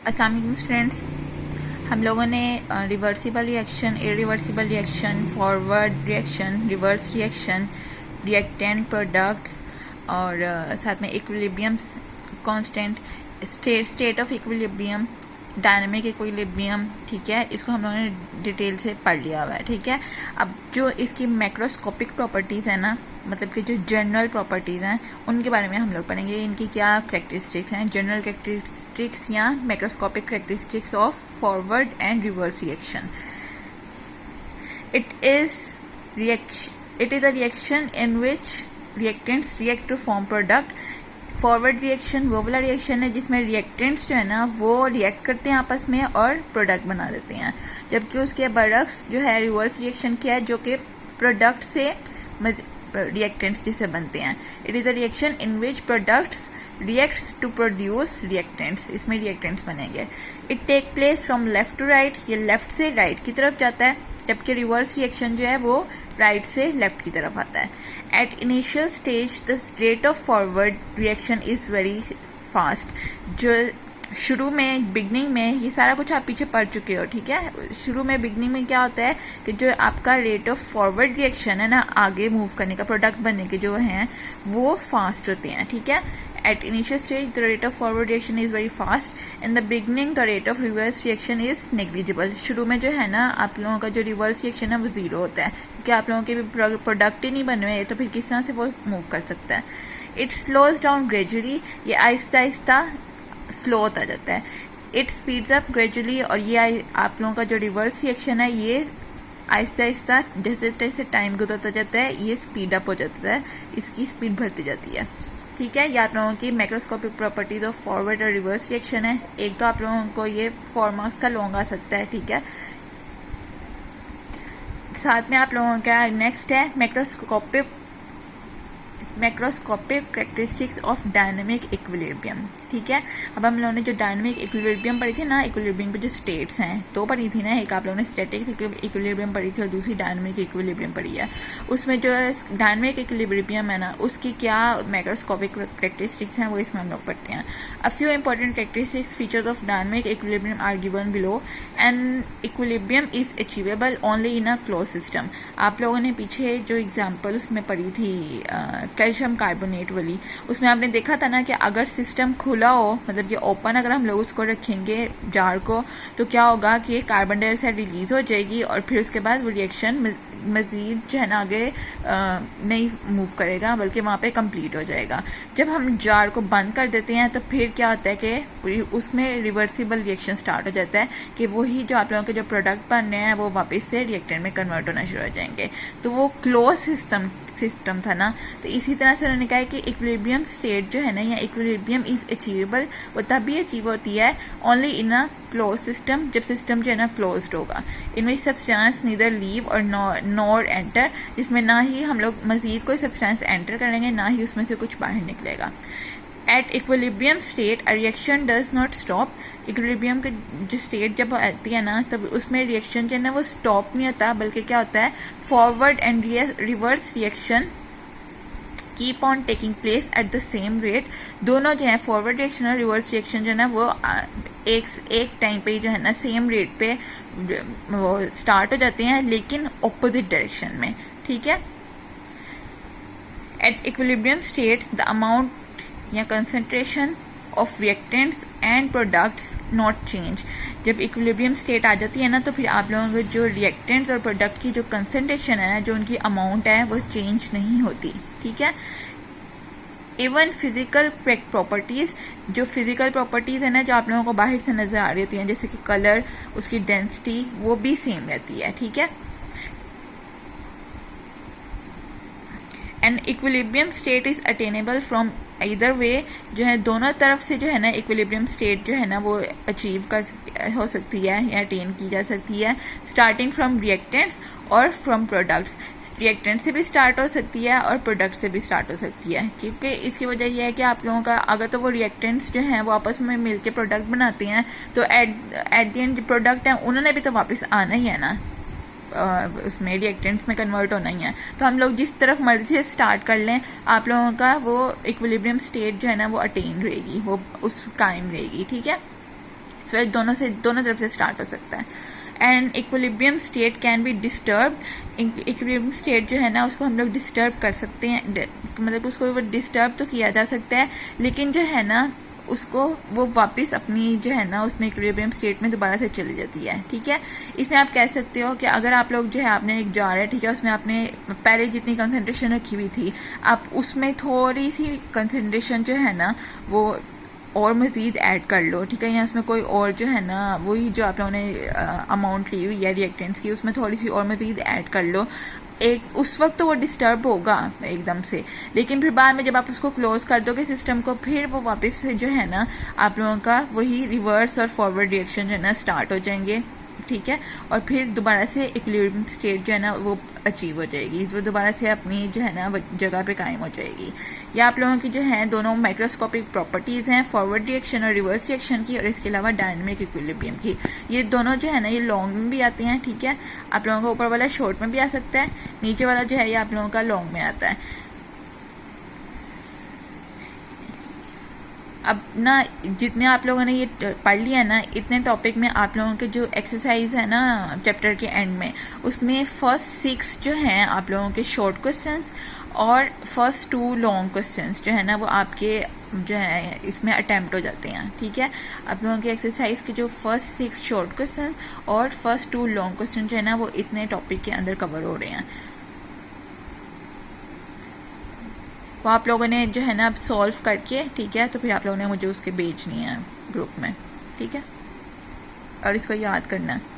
अस्सलाम वालेकुम स्टूडेंट्स, हम लोगों ने reversible reaction, irreversible reaction, forward reaction, reverse reaction, reactant products और साथ में equilibrium constant, state of equilibrium, dynamic equilibrium, ठीक है, इसको हम लोगों ने डिटेल से पढ़ लिया हुआ है। ठीक है, अब जो इसकी मैक्रोस्कोपिक प्रॉपर्टीज़ है ना, मतलब कि जो जनरल प्रॉपर्टीज़ हैं उनके बारे में हम लोग पढ़ेंगे। इनकी क्या करेक्टरिस्टिक्स हैं, जनरल करेक्टरिस्टिक्स या macroscopic characteristics of forward and reverse reaction. It is a reaction in which reactants react to form product. Forward reaction वो वाला रिएक्शन है जिसमें रिएक्टेंट्स जो है ना वो रिएक्ट करते हैं आपस में और प्रोडक्ट बना देते हैं, जबकि उसके बरक्स जो है रिवर्स रिएक्शन क्या है, जो कि प्रोडक्ट से रिएक्टेंट्स जिससे बनते हैं। It is a reaction in which products reacts to produce reactants, इसमें रिएक्टेंट्स बनेंगे। It take place from left to right, ये लेफ्ट से राइट की तरफ जाता है, जबकि रिवर्स रिएक्शन जो है वो राइट से लेफ्ट की तरफ आता है। At initial stage the rate of forward reaction is very fast. जो शुरू में बिगनिंग में, ये सारा कुछ आप पीछे पढ़ चुके हो, ठीक है। शुरू में बिगनिंग में क्या होता है कि जो आपका रेट ऑफ फॉरवर्ड रिएक्शन है ना, आगे मूव करने का, प्रोडक्ट बनने के जो हैं वो फास्ट होते हैं, ठीक है। At initial stage, the rate of forward reaction is very fast. In the beginning, the rate of reverse reaction is negligible. शुरू में जो है ना आप लोगों का जो रिवर्स रिएक्शन है वो जीरो होता है, क्योंकि आप लोगों के भी प्रोडक्ट ही नहीं बने हुए, तो फिर किस तरह से वो मूव कर सकता है। It slows down gradually, ये आहिस्ता आहिस्ता स्लो होता जाता है। It speeds up gradually, और ये आप लोगों का जो रिवर्स रिएक्शन है ये आहिस्ता आहिस्ता जैसे जैसे टाइम गुजरता जाता है ये स्पीड अप हो जाता है, इसकी स्पीड बढ़ती जाती है, ठीक है। ये आप लोगों की मैक्रोस्कोपिक प्रॉपर्टीज ऑफ फॉरवर्ड और रिवर्स रिएक्शन है। एक तो आप लोगों को ये 4 मार्क्स का लॉन्ग आ सकता है, ठीक है। साथ में आप लोगों का नेक्स्ट है macroscopic characteristics of dynamic equilibrium, ठीक है। अब हम लोगों ने जो डायनामिक इक्विलिब्रियम पढ़ी थी ना, इक्विलिब्रियम पे जो स्टेट्स हैं दो पढ़ी थी ना, एक आप लोगों ने स्टैटिक इक्विलिब्रियम पढ़ी थी और दूसरी डायनामिक इक्विलिब्रियम पढ़ी है। उसमें जो डायनामिक इक्विलिब्रियम है ना, उसकी क्या मैक्रोस्कोपिक करेक्टरिस्टिक्स हैं वो इसमें हम लोग पढ़ते हैं। A few important characteristics features of dynamic equilibrium are given below. And equilibrium is achievable only in a close system. आप लोगों ने पीछे जो एग्जाम्पल उसमें पढ़ी थी कैल्शियम कार्बोनेट वाली, उसमें आपने देखा था ना कि अगर सिस्टम खुला हो, मतलब ये ओपन, अगर हम लोग उसको रखेंगे जार को, तो क्या होगा कि कार्बन डाइऑक्साइड रिलीज हो जाएगी और फिर उसके बाद वो रिएक्शन मजीद जो है ना आगे नहीं मूव करेगा, बल्कि वहाँ पे कंप्लीट हो जाएगा। जब हम जार को बंद कर देते हैं तो फिर क्या होता है कि उसमें रिवर्सिबल रिएक्शन स्टार्ट हो जाता है कि वही जो आप लोगों के जो प्रोडक्ट बन रहे हैं वो वापस से रिएक्टेंट में कन्वर्ट होना शुरू हो जाएंगे। तो वो क्लोज सिस्टम था ना, तो इसी तरह से उन्होंने कहा कि इक्विलिब्रियम स्टेट जो है ना, या इक्विलिब्रियम इज अचीवेबल, वो तभी अचीव होती है only in a close system, जब सिस्टम जो है ना क्लोज्ड होगा। इनमें सब्सटेंस नीदर लीव और नॉर एंटर, जिसमें ना ही हम लोग मजीद कोई सब्सटेंस एंटर करेंगे ना ही उसमें से कुछ बाहर निकलेगा। Eight equilibrium state a reaction does not stop. Equilibrium के जो स्टेट जब आती है ना, तब उसमें रिएक्शन जो है ना वो स्टॉप नहीं होता, बल्कि क्या होता है, forward and reverse reaction keep on taking place at the same rate. दोनों जो है फॉरवर्ड रिएक्शन और रिवर्स रिएक्शन जो है ना वो एक टाइम पे जो है ना सेम रेट पे वो स्टार्ट हो जाते हैं, लेकिन ऑपोजिट डायरेक्शन में, ठीक है। At equilibrium state the amount या concentration of reactants and products not change. जब इक्विलिब्रियम स्टेट आ जाती है ना, तो फिर आप लोगों के जो रिएक्टेंट्स और प्रोडक्ट की जो कंसंट्रेशन है, जो उनकी अमाउंट है, वो चेंज नहीं होती, ठीक है। इवन फिजिकल प्रॉपर्टीज, जो फिजिकल प्रॉपर्टीज है ना, जो आप लोगों को बाहर से नजर आ रही होती हैं, जैसे कि कलर, उसकी डेंसिटी, वो भी सेम रहती है, ठीक है। And equilibrium state is attainable from इधर वे, जो है दोनों तरफ से जो है ना इक्विलिब्रियम स्टेट जो है ना वो अचीव हो सकती है या अटेन की जा सकती है, स्टार्टिंग फ्रॉम रिएक्टेंट्स और फ्रॉम प्रोडक्ट्स। रिएक्टेंट से भी स्टार्ट हो सकती है और प्रोडक्ट से भी स्टार्ट हो सकती है, क्योंकि इसकी वजह यह है कि आप लोगों का अगर तो वो रिएक्टेंट्स जो हैं वो आपस में मिलकर प्रोडक्ट बनाते हैं, तो एट द एंड जो प्रोडक्ट हैं उन्होंने भी तो वापस आना ही है ना, उसमें रिएक्टेंट्स में कन्वर्ट होना ही है। तो हम लोग जिस तरफ मर्जी से स्टार्ट कर लें, आप लोगों का वो इक्विलिब्रियम स्टेट जो है ना वो अटेन रहेगी, वो उस कायम रहेगी, ठीक है। फिर दोनों तरफ से स्टार्ट हो सकता है। And equilibrium state can be disturb. Equilibrium state जो है ना उसको हम लोग डिस्टर्ब कर सकते हैं, मतलब उसको डिस्टर्ब तो किया जा सकता है, लेकिन जो है ना उसको वो वापस अपनी जो है ना उसमें इक्विलिब्रियम स्टेट में दोबारा से चली जाती है। ठीक है, इसमें आप कह सकते हो कि अगर आप लोग जो है आपने एक जार है, ठीक है, उसमें आपने पहले जितनी कंसंट्रेशन रखी हुई थी आप उसमें थोड़ी सी कंसंट्रेशन जो है ना वो और मज़ीद ऐड कर लो। ठीक है, या उसमें कोई और जो है ना वही जो आप लोगों ने अमाउंट ली हुई है रिएक्टेंट्स की उसमें थोड़ी सी और मज़ीद ऐड कर लो। एक उस वक्त तो वो डिस्टर्ब होगा एकदम से, लेकिन फिर बाद में जब आप उसको क्लोज कर दोगे सिस्टम को, फिर वो वापस से जो है ना आप लोगों का वही रिवर्स और फॉरवर्ड रिएक्शन जो है ना स्टार्ट हो जाएंगे। ठीक है, और फिर दोबारा से इक्विलिब्रियम स्टेट जो है ना वो अचीव हो जाएगी, वो दोबारा से अपनी जो है ना जगह पे कायम हो जाएगी। या आप लोगों की जो है दोनों माइक्रोस्कोपिक प्रॉपर्टीज़ हैं, फॉरवर्ड रिएक्शन और रिवर्स रिएक्शन की, और इसके अलावा डायनेमिक इक्विलिब्रियम की। ये दोनों जो है ना ये लॉन्ग में भी आते हैं। ठीक है, आप लोगों का ऊपर वाला शॉर्ट में भी आ सकता है, नीचे वाला जो है ये आप लोगों का लॉन्ग में आता है। अब ना जितने आप लोगों ने ये पढ़ लिया ना, इतने टॉपिक में आप लोगों के जो एक्सरसाइज है ना चैप्टर के एंड में, उसमें फर्स्ट 6 जो हैं आप लोगों के शॉर्ट क्वेश्चंस और फर्स्ट 2 लॉन्ग क्वेश्चंस जो है ना वो आपके जो है इसमें अटेम्प्ट हो जाते हैं। ठीक है, आप लोगों के एक्सरसाइज के जो फर्स्ट 6 शॉर्ट क्वेश्चन और फर्स्ट 2 लॉन्ग क्वेश्चन जो है ना वो इतने टॉपिक के अंदर कवर हो रहे हैं। वो आप लोगों ने जो है ना अब सॉल्व करके, ठीक है, तो फिर आप लोगों ने मुझे उसके भेजनी है ग्रुप में। ठीक है, और इसको याद करना है।